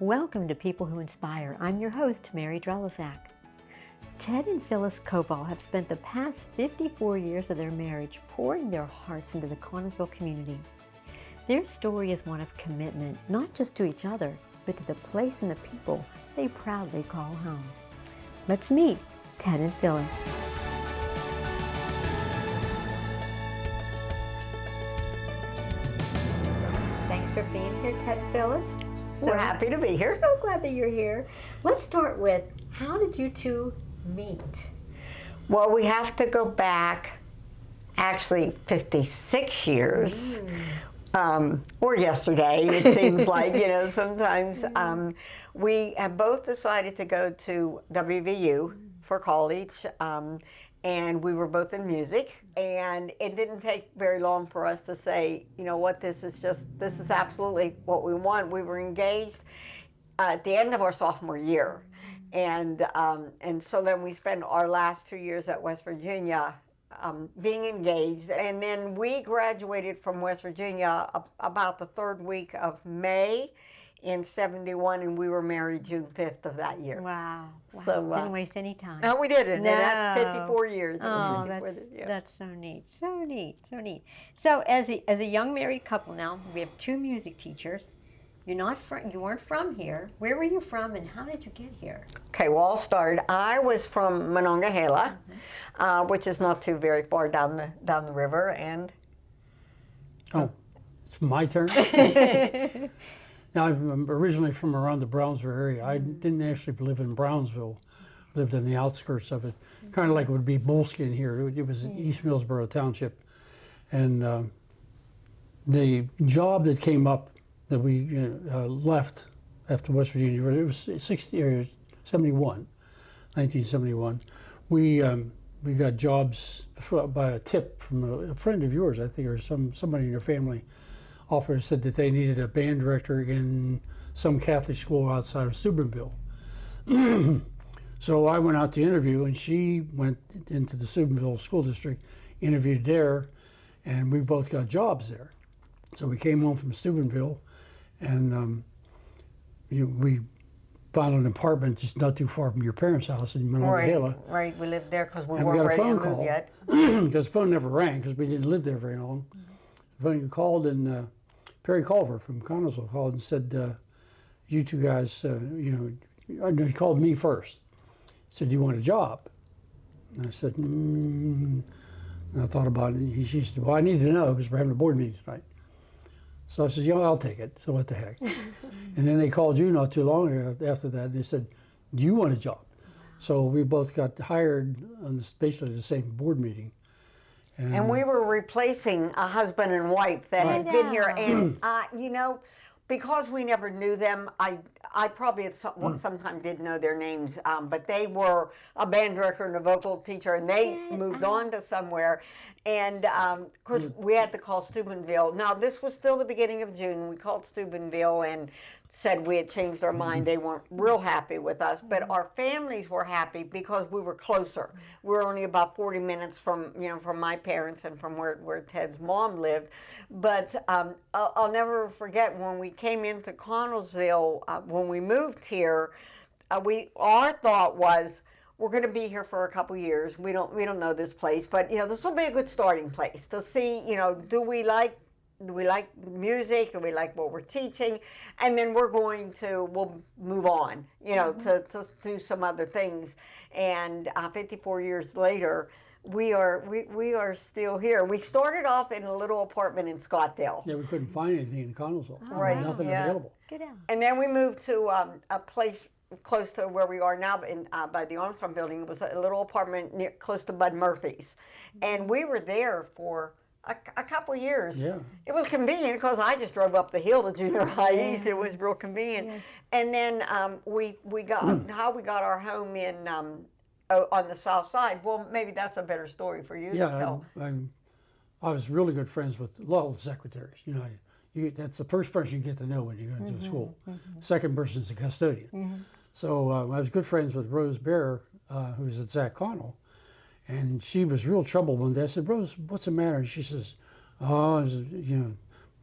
Welcome to People Who Inspire. I'm your host, Mary Drelizak. Ted and Phyllis Kovall have spent the past 54 years of their marriage pouring their hearts into the Connellsville community. Their story is one of commitment, not just to each other, but to the place and the people they proudly call home. Let's meet Ted and Phyllis. Thanks for being here, Ted and Phyllis. We're happy to be here. So glad that you're here. Let's start with, how did you two meet? Well, we have to go back actually 56 years, or yesterday, it seems like, sometimes. We have both decided to go to WVU for college, and we were both in music, and it didn't take very long for us to say, you know what, this is absolutely what we want. We were engaged at the end of our sophomore year, and so then we spent our last 2 years at West Virginia being engaged, and then we graduated from West Virginia about the third week of May in 71, and we were married June 5th of that year. Wow. So, didn't waste any time. No, we didn't. No. And that's 54 years. Oh, that's so neat. So neat. So neat. So as a young married couple now, we have two music teachers. You weren't from here. Where were you from, and how did you get here? Okay, well, I'll start. I was from Monongahela, which is not too very far down the river, and Oh, it's my turn. Now, I'm originally from around the Brownsville area. I didn't actually live in Brownsville. Lived in the outskirts of it, kind of like it would be Bullskin here. It was East Millsboro Township, and the job that came up that we left after West Virginia, it was 1971. We got jobs by a tip from a friend of yours, I think, or somebody in your family. Offered, said that they needed a band director in some Catholic school outside of Steubenville. So I went out to interview, and she went into the Steubenville School District, interviewed there, and we both got jobs there. So we came home from Steubenville, and we found an apartment just not too far from your parents' house in Monongahela. Right, we lived there because we And weren't we got a ready phone to move call yet. because the phone never rang because we didn't live there very long. The phone called, and Perry Culver from Connellsville called and said, you two guys, he called me first. He said, do you want a job? And I said, And I thought about it. She said, well, I need to know because we're having a board meeting tonight. So I said, I'll take it. So what the heck? And then they called you not too long after that, and they said, do you want a job? So we both got hired on basically the same board meeting. And we were replacing a husband and wife that had been here. And, because we never knew them, I probably sometimes did know their names, but they were a band director and a vocal teacher, and they moved on to somewhere. And of course, we had to call Steubenville. Now, this was still the beginning of June. We called Steubenville and said we had changed our mind. They weren't real happy with us, but our families were happy because we were closer. We were only about 40 minutes from my parents and from where Ted's mom lived. But I'll never forget when we came into Connellsville, when we moved here, our thought was, we're going to be here for a couple years. We don't know this place, but this will be a good starting place to see. Do we like music? Do we like what we're teaching? And then we'll move on. To do some other things. And 54 years later, we are still here. We started off in a little apartment in Scottsdale. Yeah, we couldn't find anything in Connellsville. Right. Nothing available. Get out. And then we moved to a place close to where we are now, by the Armstrong building. It was a little apartment close to Bud Murphy's, and we were there for a couple years. Yeah. It was convenient because I just drove up the hill to junior high east. It was real convenient. Yeah. And then we got how we got our home in on the south side. Well, maybe that's a better story for you to tell. I was really good friends with a lot of the secretaries. That's the first person you get to know when you go into school. Second person is the custodian. So I was good friends with Rose Bear, who was at Zach Connell, and she was real troubled one day. I said, Rose, what's the matter? And she says,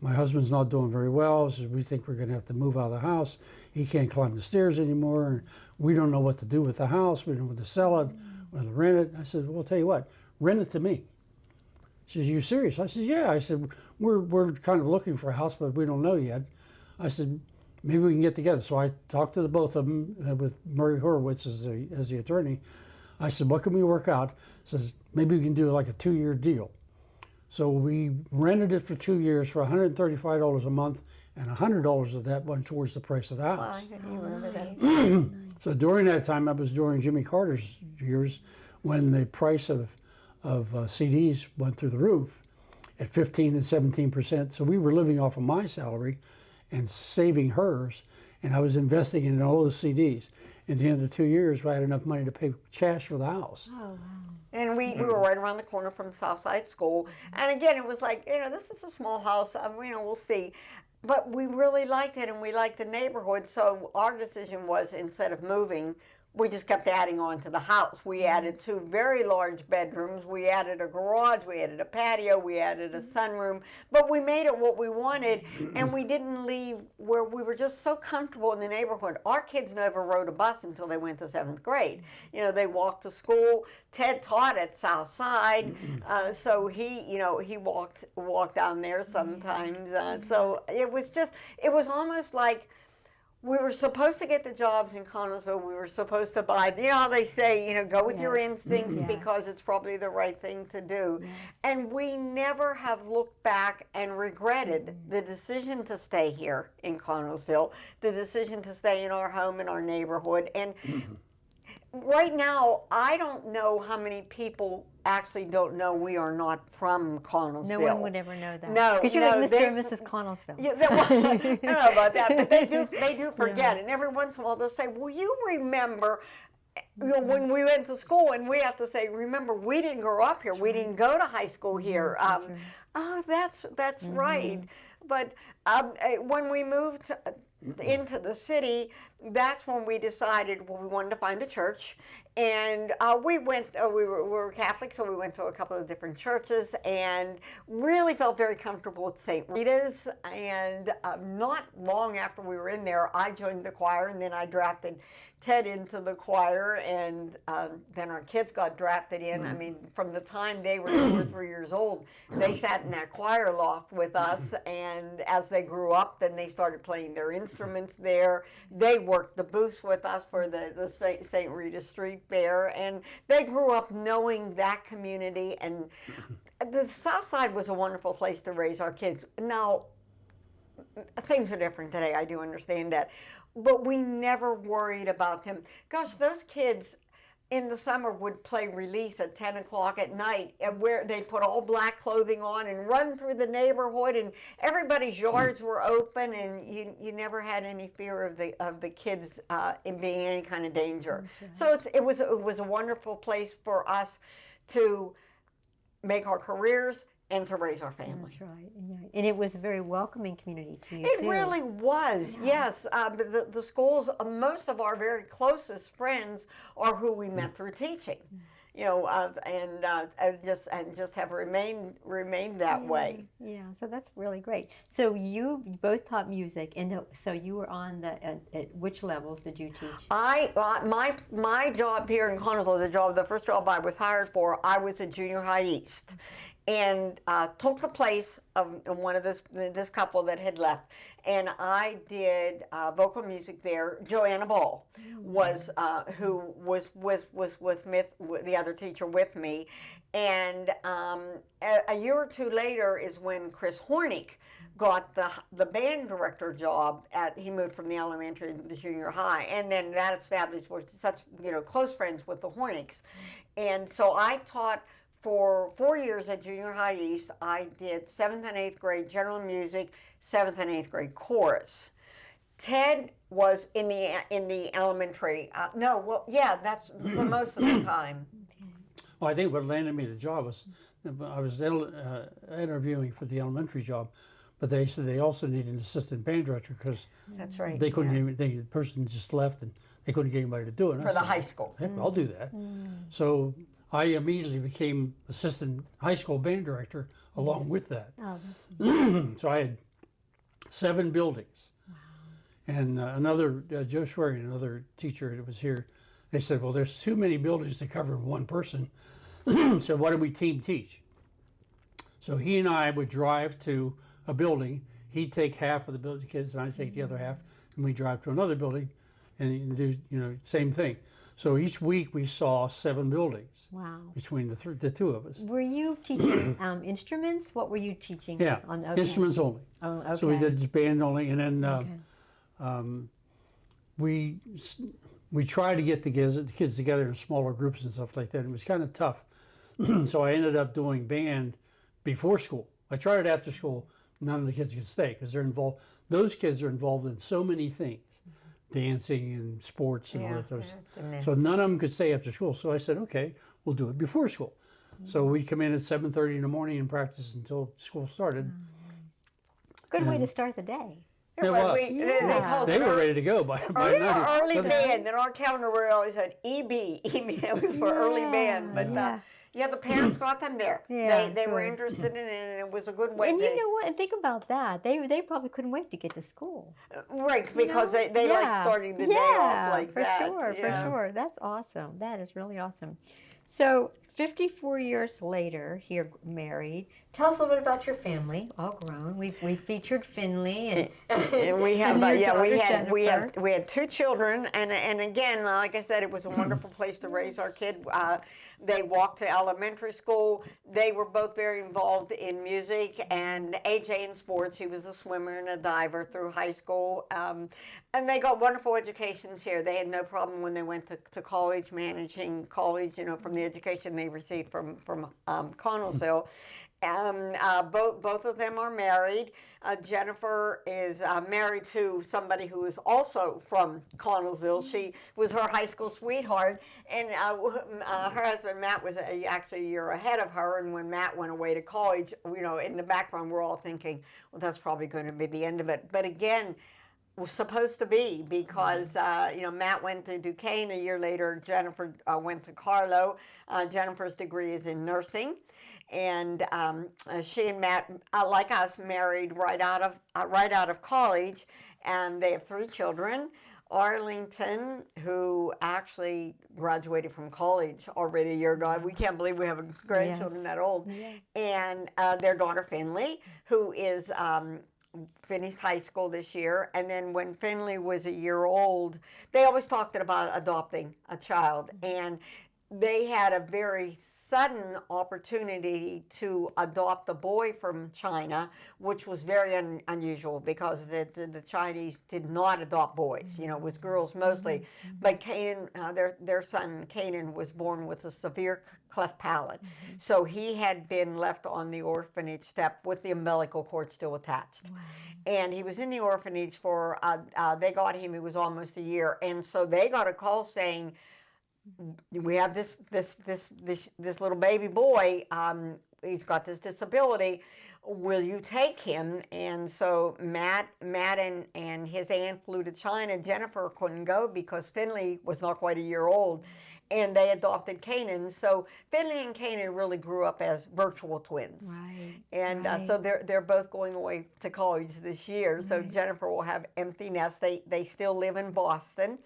my husband's not doing very well, so we think we're going to have to move out of the house. He can't climb the stairs anymore, and we don't know what to do with the house. We don't know whether to sell it, whether to rent it. I said, well, I'll tell you what, rent it to me. She says, you serious? I said, yeah. I said, we're kind of looking for a house, but we don't know yet. I said, maybe we can get together. So I talked to the both of them with Murray Horowitz as the attorney. I said, what can we work out? Says, maybe we can do like a 2-year deal. So we rented it for 2 years for $135 a month, and $100 of that went towards the price of the house. Well, I didn't remember that. So during that time, that was during Jimmy Carter's years, when the price of CDs went through the roof at 15 and 17%. So we were living off of my salary and saving hers, and I was investing in all those CDs. At the end of the 2 years, I had enough money to pay cash for the house. Oh, wow. And we were right around the corner from Southside School. And again, it was like, this is a small house, we'll see. But we really liked it, and we liked the neighborhood. So our decision was, instead of moving, we just kept adding on to the house. We added 2 very large bedrooms. We added a garage. We added a patio. We added a sunroom. But we made it what we wanted, and we didn't leave where we were just so comfortable in the neighborhood. Our kids never rode a bus until they went to 7th grade. They walked to school. Ted taught at South Side, so he walked down there sometimes. So it was almost like, we were supposed to get the jobs in Connellsville. We were supposed to buy, how they say, go with your instincts because it's probably the right thing to do. Yes. And we never have looked back and regretted the decision to stay here in Connellsville, the decision to stay in our home, in our neighborhood. And right now, I don't know how many people actually don't know we are not from Connellsville. No one would ever know that. No, because you're like Mr. and Mrs. Connellsville. Yeah, I don't know about that, but they do forget. And every once in a while they'll say, "Will you remember?" When we went to school, and we have to say, "Remember, we didn't grow up here. We didn't go to high school here." Oh, that's right. But when we moved into the city, that's when we decided, we wanted to find a church. And we were Catholic, so we went to a couple of different churches and really felt very comfortable with St. Rita's. And not long after we were in there, I joined the choir, and then I drafted Ted into the choir, and then our kids got drafted in. I mean, from the time they were 2 or 3 years old, they sat in that choir loft with us, and as they grew up, then they started playing their instruments there. They worked the booths with us for the St. Rita Street Fair, and they grew up knowing that community, and the South Side was a wonderful place to raise our kids. Now, things are different today, I do understand that. But we never worried about them. Gosh, those kids in the summer would play release at 10 o'clock at night, and where they'd put all black clothing on and run through the neighborhood, and everybody's yards were open, and you never had any fear of the kids in being in any kind of danger. Okay. So it was a wonderful place for us to make our careers and to raise our family. That's right. And it was a very welcoming community to you, It really was, yes. The schools, most of our very closest friends are who we met through teaching, and just have remained that way. Yeah, so that's really great. So you both taught music, and so you were on at which levels did you teach? My job here in Connellsville, the first job I was hired for, I was at Junior High East. And took the place of one of this couple that had left, and I did vocal music there. Joanna Ball was who was with the other teacher with me, and a year or two later is when Chris Hornick got the band director job he moved from the elementary to the junior high, and then that established we're such close friends with the Hornicks, and so I taught. For 4 years at Junior High East, I did 7th and 8th grade general music, 7th and 8th grade chorus. Ted was in the elementary. That's the most of the time. Well, I think what landed me the job was I was interviewing for the elementary job, but they said they also needed an assistant band director because that's right. They couldn't the person just left and they couldn't get anybody to do it. For the high school. Heck, I'll do that. So I immediately became assistant high school band director along with that. Oh, that's So I had 7 buildings. And another, Joe Schwering, another teacher that was here, they said, well, there's too many buildings to cover one person, so why don't we team teach? So he and I would drive to a building. He'd take half of the building kids, and I'd take the other half, and we'd drive to another building and do, same thing. So each week we saw 7 buildings. Wow. Between the two of us. Were you teaching instruments? What were you teaching? Yeah, Okay. instruments only. Oh, okay. So we did just band only, and then Okay. we tried to get the kids together in smaller groups and stuff like that. It was kind of tough. So I ended up doing band before school. I tried it after school. None of the kids could stay because they're involved. Those kids are involved in so many things, dancing and sports and all that. So none of them could stay after school. So I said, okay, we'll do it before school. So we'd come in at 7:30 in the morning and practice until school started. Good way to start the day. It was. They were ready to go by night. Early band. In our calendar, we always had EB. It was for early band. But the parents got them there. Yeah, they were interested in it, and it was a good way. And you know what? And think about that. They probably couldn't wait to get to school. Right, because they like starting the day off like that. For sure. That's awesome. That is really awesome. So 54 years later, here married. Tell us a little bit about your family, all grown. We featured Finley and we have and we had 2 children, and again, like I said, it was a wonderful place to raise our kid. They walked to elementary school. They were both very involved in music and AJ in sports. He was a swimmer and a diver through high school, and they got wonderful educations here. They had no problem when they went to college, managing college, from the education they received from Connellsville. Both of them are married. Jennifer is married to somebody who is also from Connellsville. She was her high school sweetheart, and her husband Matt was actually a year ahead of her. And when Matt went away to college, in the background we're all thinking, well, that's probably going to be the end of it. But again, was supposed to be, because Matt went to Duquesne a year later. Jennifer went to Carlo. Jennifer's degree is in nursing, and she and Matt, like us, married right out of college, and they have 3 children. Arlington, who actually graduated from college already a year ago. We can't believe we have grandchildren that old. Yeah. And their daughter Finley, who is finished high school this year. And then when Finley was a year old, they always talked about adopting a child, and they had a very sudden opportunity to adopt a boy from China, which was very unusual, because the Chinese did not adopt boys. It was girls mostly. But Canaan, their son Canaan, was born with a severe cleft palate. So he had been left on the orphanage step with the umbilical cord still attached. Wow. And he was in the orphanage for, they got him, he was almost a year. And so they got a call saying, we have this little baby boy. He's got this disability. Will you take him? And so Matt and his aunt flew to China. Jennifer couldn't go because Finley was not quite a year old, and they adopted Canaan. So Finley and Canaan really grew up as virtual twins. Right. And so they're both going away to college this year. Right. So Jennifer will have empty nest. They still live in Boston.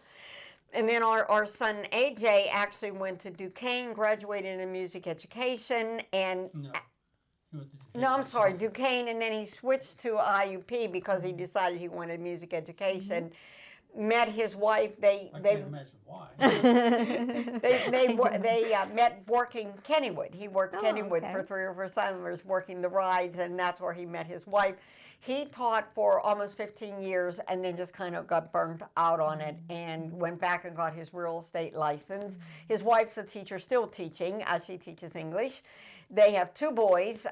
And then our son AJ actually went to Duquesne, graduated in music education, and Duquesne, and then he switched to IUP because he decided he wanted music education. Met his wife. I can't imagine why. they met working Kennywood. He worked Kennywood for 3 or 4 summers, working the rides, and that's where he met his wife. He taught for almost 15 years and then just kind of got burned out on it and went back and got his real estate license. His wife's a teacher, still teaching. She teaches English. They have 2 boys,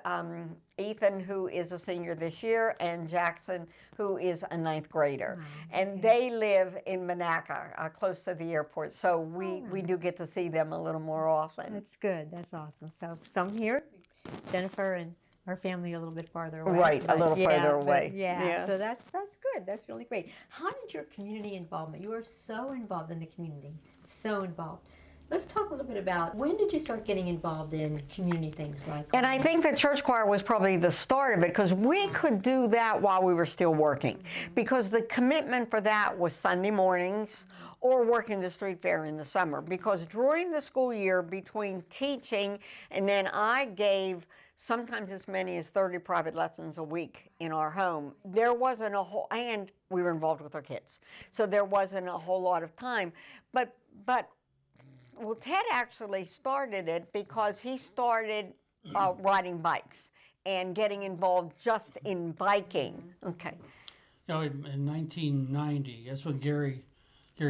Ethan, who is a senior this year, and Jackson, who is a 9th grader. And they live in Monaca, close to the airport. So we do get to see them a little more often. That's good. That's awesome. So some here, Jennifer and our family a little bit farther away. Right, a little further away. So that's good. That's really great. How did your community involvement? You are so involved in the community, so involved. Let's talk a little bit about when did you start getting involved in community things like that? And I think the church choir was probably the start of it, because we could do that while we were still working, because the commitment for that was Sunday mornings or working the street fair in the summer, because during the school year between teaching and then I gave sometimes as many as 30 private lessons a week in our home, there wasn't a whole, and we were involved with our kids, so there wasn't a whole lot of time. But well, Ted actually started it because he started riding bikes and getting involved just in biking. Okay. You know, in 1990, that's when Gary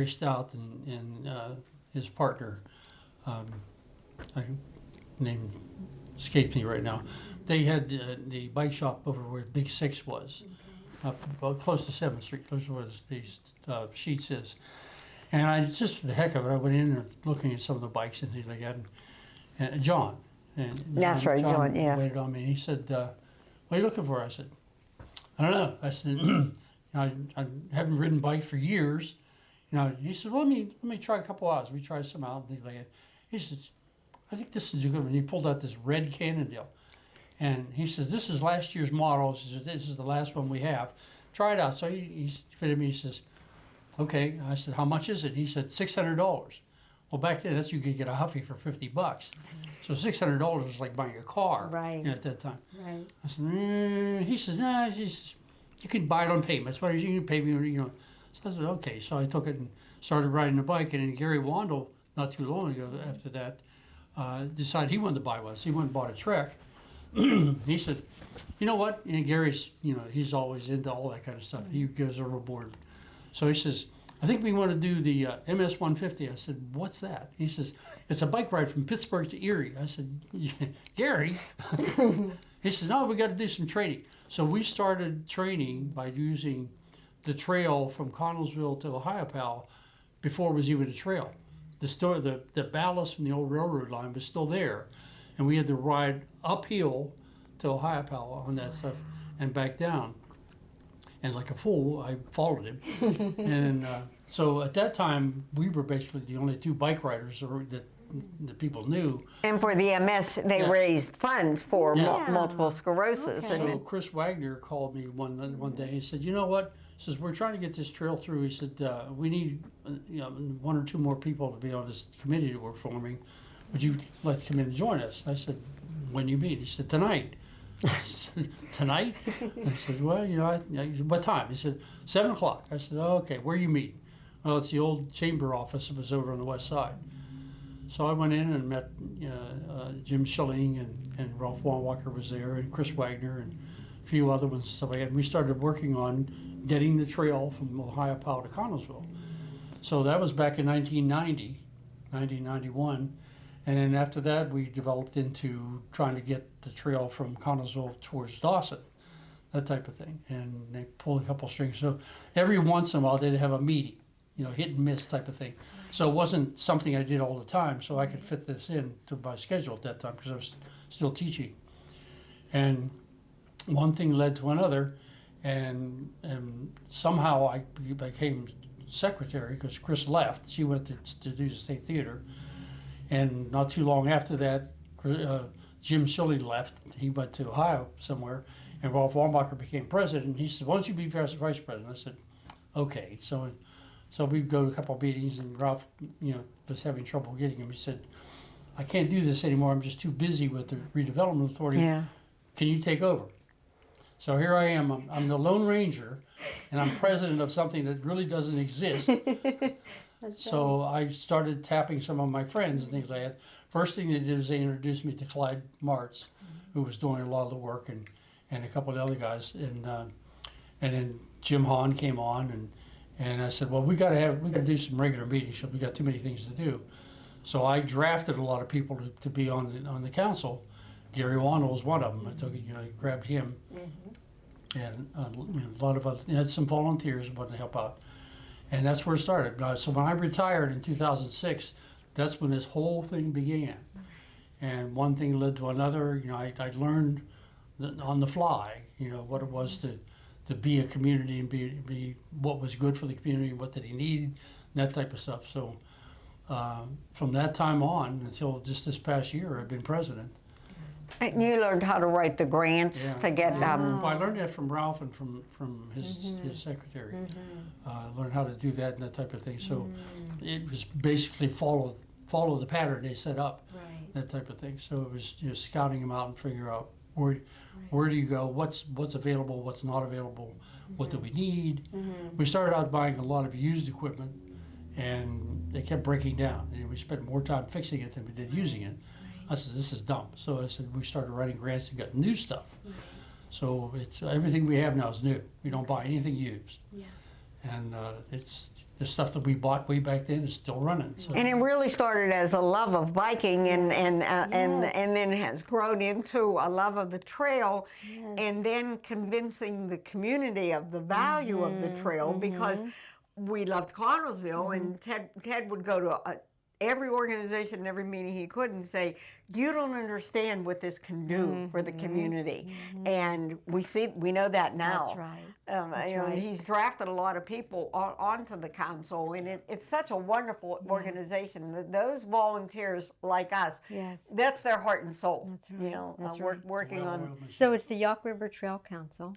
Stout and his partner, name escapes me right now, they had the bike shop over where Big Six was, about close to 7th Street. Those were these Sheets is. And I just, for the heck of it, I went in and looking at some of the bikes and things like that. And John. And That's right, John, yeah. Waited on me. And he said, what are you looking for? I said, I don't know. I said, you know, I haven't ridden bike for years. You know, he said, well, let me try a couple hours. We tried some out and things like that. He says, I think this is a good one. He pulled out this red Cannondale. And he says, this is last year's model. He says, this is the last one we have. Try it out. So he fitted me. He says, okay. I said, how much is it? He said, $600. Well, back then, you could get a Huffy for $50. So $600 was like buying a car. Right. You know, at that time. Right. I said, he says, nah, you can buy it on payments. Why you can pay me, you know. So I said, okay. So I took it and started riding the bike. And then Gary Wandel, not too long ago after that, decided he wanted to buy one. So he went and bought a Trek. He said, you know what? And Gary's, you know, he's always into all that kind of stuff. He goes overboard. So he says, I think we want to do the MS 150. I said, what's that? He says, it's a bike ride from Pittsburgh to Erie. I said, Gary? He says, no, we got to do some training. So we started training by using the trail from Connellsville to Ohiopyle before it was even a trail. The ballast from the old railroad line was still there. And we had to ride uphill to Ohiopyle on that stuff and back down. And like a fool, I followed him. And so at that time, we were basically the only two bike riders that people knew. And for the MS, they raised funds for multiple sclerosis. Okay. So Chris Wagner called me one day. He said, you know what? He says, we're trying to get this trail through. He said, we need one or two more people to be on this committee that we're forming. Would you like to come in and join us? I said, when do you meet? He said, tonight. I said, tonight? I said, well, you know, what time? He said, 7 o'clock. I said, oh, okay, where are you meeting? Well, it's the old chamber office. It was over on the west side. So I went in and met Jim Schilling and Ralph Wanwalker was there, and Chris Wagner and a few other ones and stuff like that. And we started working on getting the trail from Ohiopyle to Connellsville. So that was back in 1991. And then after that, we developed into trying to get the trail from Connellsville towards Dawson, that type of thing. And they pulled a couple strings. So every once in a while, they'd have a meeting, you know, hit and miss type of thing. So it wasn't something I did all the time, so I could fit this in to my schedule at that time because I was still teaching. And one thing led to another, and somehow I became secretary because Chris left. She went to do the State Theater. And not too long after that, Jim Schilling left. He went to Ohio somewhere, and Ralph Warmbacher became president. He said, why don't you be vice president? I said, okay. So we'd go to a couple of meetings, and Ralph, you know, was having trouble getting him. He said, I can't do this anymore. I'm just too busy with the redevelopment authority. Yeah. Can you take over? So here I am. I'm the Lone Ranger, and I'm president of something that really doesn't exist. So I started tapping some of my friends and things like that. First thing they did is they introduced me to Clyde Martz, who was doing a lot of the work, and a couple of the other guys. And then Jim Hahn came on, and I said, well, we got to do some regular meetings because we got too many things to do. So I drafted a lot of people to be on the council. Gary Wandel was one of them. I took it, you know, grabbed him, and you know, a lot of other, had some volunteers who wanted to help out. And that's where it started. So when I retired in 2006, that's when this whole thing began. And one thing led to another. You know, I learned on the fly, you know, what it was to be a community and be what was good for the community, what did he need, and that type of stuff. So from that time on until just this past year, I've been president. And you learned how to write the grants to get. Well, I learned that from Ralph and from his secretary. Learned how to do that and that type of thing. So it was basically follow the pattern they set up, that type of thing. So it was scouting them out and figure out where do you go, what's available, what's not available, what do we need. We started out buying a lot of used equipment, and they kept breaking down, and we spent more time fixing it than we did using it. I said, this is dumb. So I said, we started writing grants and got new stuff. So it's everything we have now is new. We don't buy anything used. And it's the stuff that we bought way back then is still running. So. And it really started as a love of biking, and then has grown into a love of the trail, and then convincing the community of the value of the trail, because we loved Connellsville, and Ted would go to every organization and every meeting he could and say, you don't understand what this can do for the community. And we know that now. That's right. And he's drafted a lot of people onto the council, and it's such a wonderful organization. Those volunteers like us, that's their heart and soul. That's right. Working on. So it's the Yough River Trail Council.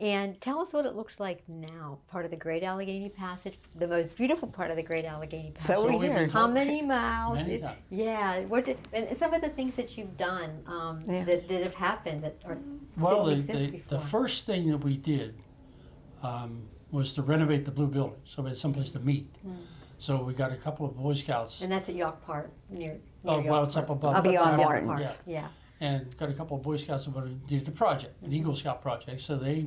And tell us what it looks like now, part of the Great Allegheny Passage, the most beautiful part of the Great Allegheny Passage. So we hear. How many miles? Many times. Yeah, and some of the things that you've done that have happened that didn't exist before. The first thing that we did was to renovate the blue building, so we had someplace to meet. So we got a couple of Boy Scouts. And that's at Yough Park, near Well, it's up above. Beyond Martin. Martin. Yeah. And got a couple of Boy Scouts that did the project, an Eagle Scout project. So they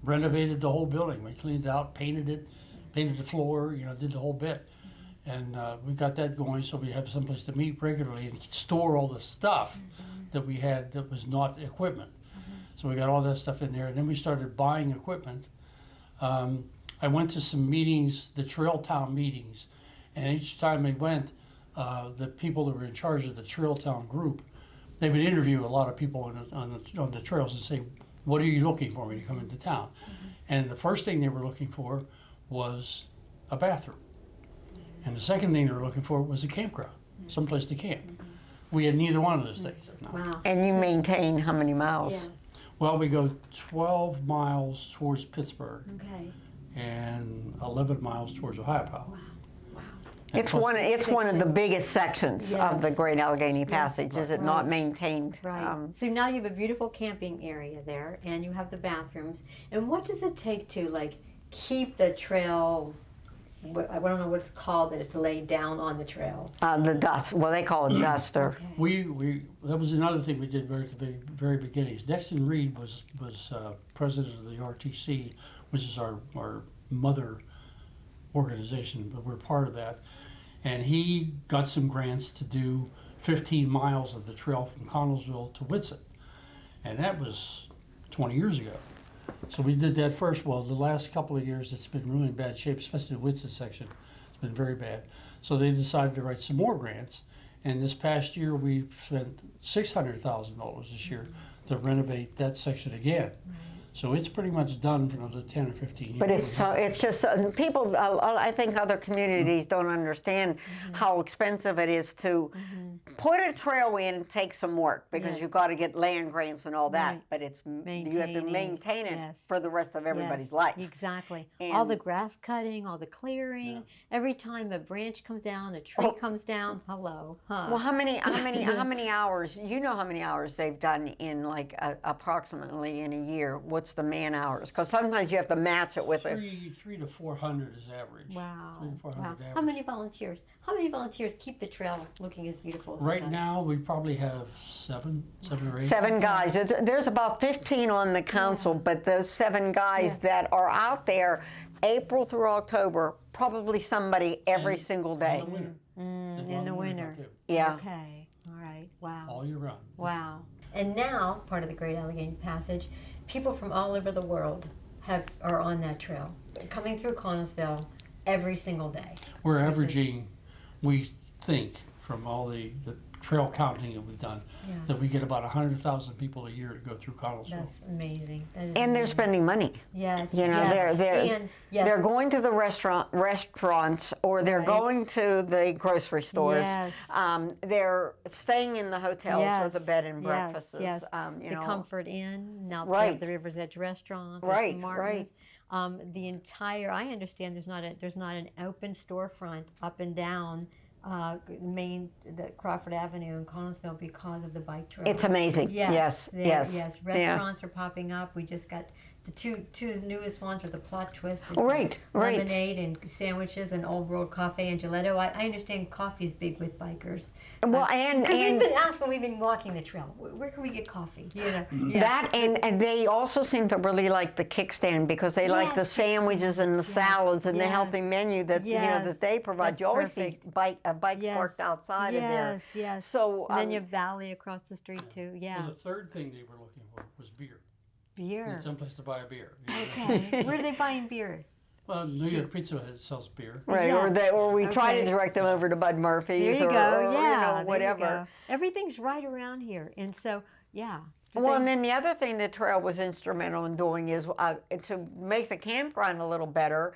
renovated the whole building. We cleaned it out, painted the floor, did the whole bit. And we got that going, so we have someplace to meet regularly and store all the stuff that we had that was not equipment. So we got all that stuff in there, and then we started buying equipment. I went to some meetings, the Trail Town meetings, and each time we went, the people that were in charge of the Trail Town group, they would interview a lot of people on the trails and say, what are you looking for when you come into town? And the first thing they were looking for was a bathroom. And the second thing they were looking for was a campground, someplace to camp. We had neither one of those things. No. Wow. And you maintain how many miles? Yes. Well, we go 12 miles towards Pittsburgh Okay. and 11 miles towards Ohio Power. Wow. It's one of the biggest sections of the Great Allegheny Passage. Is it not maintained? Right. So now you have a beautiful camping area there, and you have the bathrooms. And what does it take to keep the trail? I don't know what it's called, that it's laid down on the trail. The dust. Well, they call it duster. We that was another thing we did right at the very beginning. Dexton Reed was president of the RTC, which is our mother organization, but we're part of that. And he got some grants to do 15 miles of the trail from Connellsville to Whitsett. And that was 20 years ago. So we did that first. Well, the last couple of years it's been really in bad shape, especially the Whitsett section. It's been very bad. So they decided to write some more grants. And this past year we spent $600,000 this year to renovate that section again. So it's pretty much done for another 10 or 15 years. But it's just people. I think other communities don't understand how expensive it is to put a trail in and take some work, because you've got to get land grants and all that. But you have to maintain it for the rest of everybody's life. Exactly. And all the grass cutting, all the clearing. Every time a branch comes down, a tree comes down. Hello. Well, how many hours? You know how many hours they've done in approximately in a year. What's the man hours? Because sometimes you have to match it with three to 400 is average. Wow. 300 to 400 average. How many volunteers? How many volunteers keep the trail looking as beautiful as it Right does? now, we probably have seven or eight. 7 guys. There's about 15 on the council, but those 7 guys that are out there, April through October, probably somebody every single day. In the winter. Yeah. Okay. All right. Wow. All year round. Wow. And now, part of the Great Allegheny Passage, people from all over the world are on that trail, coming through Connellsville every single day. We're averaging, we think, from all the trail counting that we've done, Yeah. that we get about 100,000 people a year to go through Connellsville. That's amazing. That is And they're amazing. spending money. Yes. You know, yes. they're And, yes. they're going to the restaurants, or they're Right. going to the grocery stores. Yes. They're staying in the hotels or the Yes, bed and yes, breakfasts. yes. You The know, Comfort Inn, now they Right. have the River's Edge restaurant, Right, Martin's. The entire, I understand there's not an open storefront up and down the Crawford Avenue in Connellsville because of the bike trail. it's amazing. Yes, yes. Yes. Yeah. Restaurants are popping up. We just got the two newest ones are the Plot Twist, and Right, right. lemonade and sandwiches, and Old World Coffee and Gelato. I understand coffee's big with bikers. Well, Because we've and been asked when we've been walking the trail, where can we get coffee? You know, yeah. that and they also seem to really like the kickstand, because they like the Yes, sandwiches and the salads and the yes, healthy menu that you know yes, that they provide. that's You always see perfect. bikes Yes, parked outside of there. Yes, yes. So And then you have Valley across the street too. Yeah, Well, the third thing they were looking for was beer. beer. Someplace to buy a beer. Okay, where are they buying beer? Well, New York Pizza Hut sells beer. Right, Yeah. or we try to Okay. direct them over to Bud There Murphy's you or, go. or, Yeah, you know, there you whatever. go. Everything's right around here, and so yeah. Did Well, they- and then the other thing the trail was instrumental in doing is to make the campground a little better.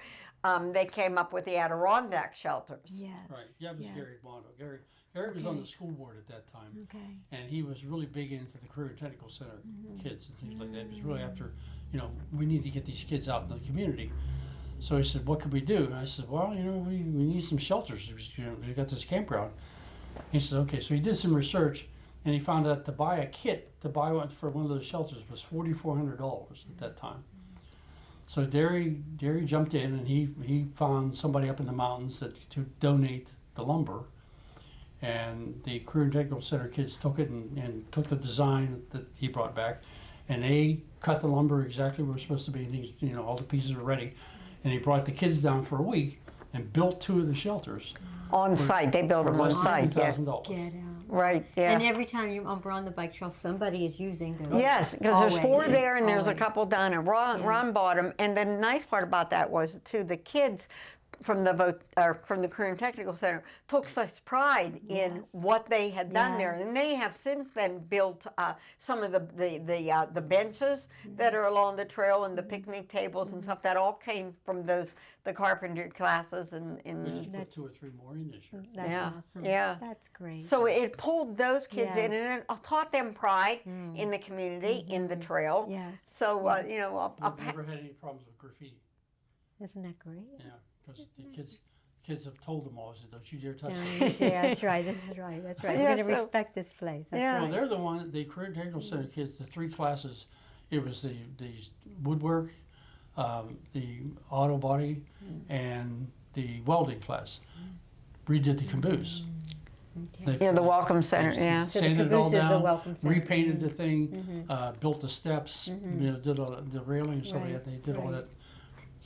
They came up with the Adirondack shelters. Yes. Right. Yeah, it was yes. Gary Bondo. Gary was on the school board at that time, Okay. and he was really big into the Career and Technical Center kids and things like that. It was really after, you know, we need to get these kids out in the community. So he said, what could we do? And I said, well, you know, we need some shelters. You know, we got this campground. He said, okay. So he did some research, and he found out to buy a kit to buy one for one of those shelters was $4,400 at that time. So Derry jumped in, and he found somebody up in the mountains to donate the lumber. And the Career and Technical Center kids took it and took the design that he brought back, and they cut the lumber exactly where it was supposed to be. Things, you know, all the pieces were ready, and he brought the kids down for a week and built 2 of the shelters On site, they build for them on less than site. Yeah. $2,000. Get out. Right. Yeah. And every time we're on the bike trail, somebody is using those. Yes, because there's 4 Always, there, and there's a always. couple down at Ron Bottom. And the nice part about that was too, the kids from the Career and Technical Center took such pride in Yes. what they had done there, Yes. and they have since then built some of the benches that are along the trail and the picnic tables and stuff. That all came from the carpentry classes We just put 2 or 3 more in this year. That's Yeah, awesome. yeah. That's great. So it pulled those kids in, Yes. and it taught them pride in the community, in the trail. Yes. So you know, We've never had any problems with graffiti. Isn't that great? Yeah, because the kids have told them all, I said, don't you dare touch Down it. in- yeah, that's right. This is right. That's right. Yeah, We're going to so- respect this place. That's Yeah. Well, right. they're the one, the Career and Technical Center kids, the 3 classes, it was the woodwork, the auto body, and the welding class. Redid the caboose. Okay. Yeah, the Welcome Center, they yeah. So the Sanded it all caboose is the down, Welcome Center. repainted the thing, built the steps, you know, did all the railing and stuff like Right, that. They did all right. that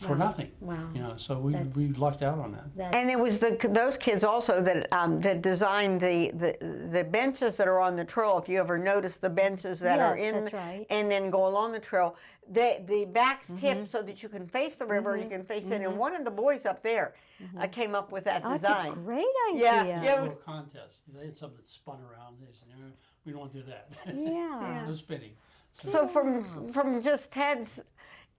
for nothing. Wow. You know, so That's- we lucked out on that. That's, And it was those kids also that designed the benches that are on the trail. If you ever notice the benches that are Yes, in, that's right. and then go along the trail, the backs tip so that you can face the river, you can face it. And one of the boys up there came up with that oh, that's design. a great Yeah, idea. yeah. A little contest. They had something that spun around. They said, no, we don't want to do that. Yeah. No spinning. So from just Ted's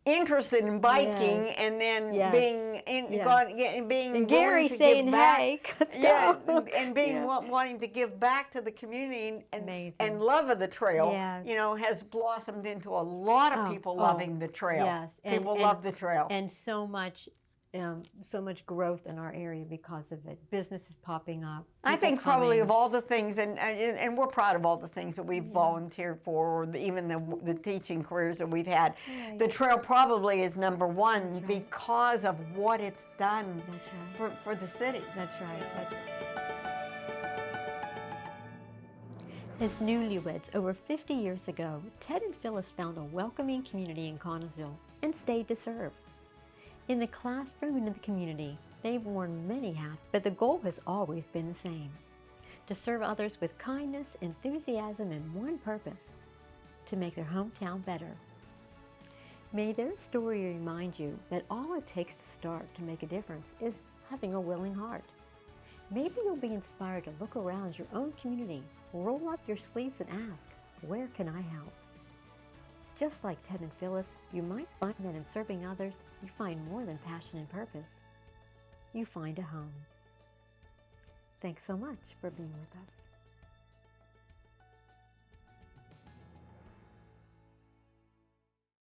interested in biking, Yes. and then Yes. being And willing Gary to saying, give back. hey, let's Yeah, go. and being Yeah. wanting to give back to the community Amazing. and love of the trail, Yes. you know, has blossomed into a lot of people loving the trail. Yes. People love the trail. And so much growth in our area because of it. Businesses popping up. I people think probably coming. of all the things, and we're proud of all the things that we've volunteered for, or even the teaching careers that we've had. Right. The trail probably is number one because of what it's done That's right. for the city. That's right. That's right. As newlyweds over 50 years ago, Ted and Phyllis found a welcoming community in Connellsville and stayed to serve. In the classroom and in the community, they've worn many hats, but the goal has always been the same: to serve others with kindness, enthusiasm, and one purpose: to make their hometown better. May their story remind you that all it takes to start to make a difference is having a willing heart. Maybe you'll be inspired to look around your own community, roll up your sleeves and ask, where can I help? Just like Ted and Phyllis, you might find that in serving others, you find more than passion and purpose. You find a home. Thanks so much for being with us.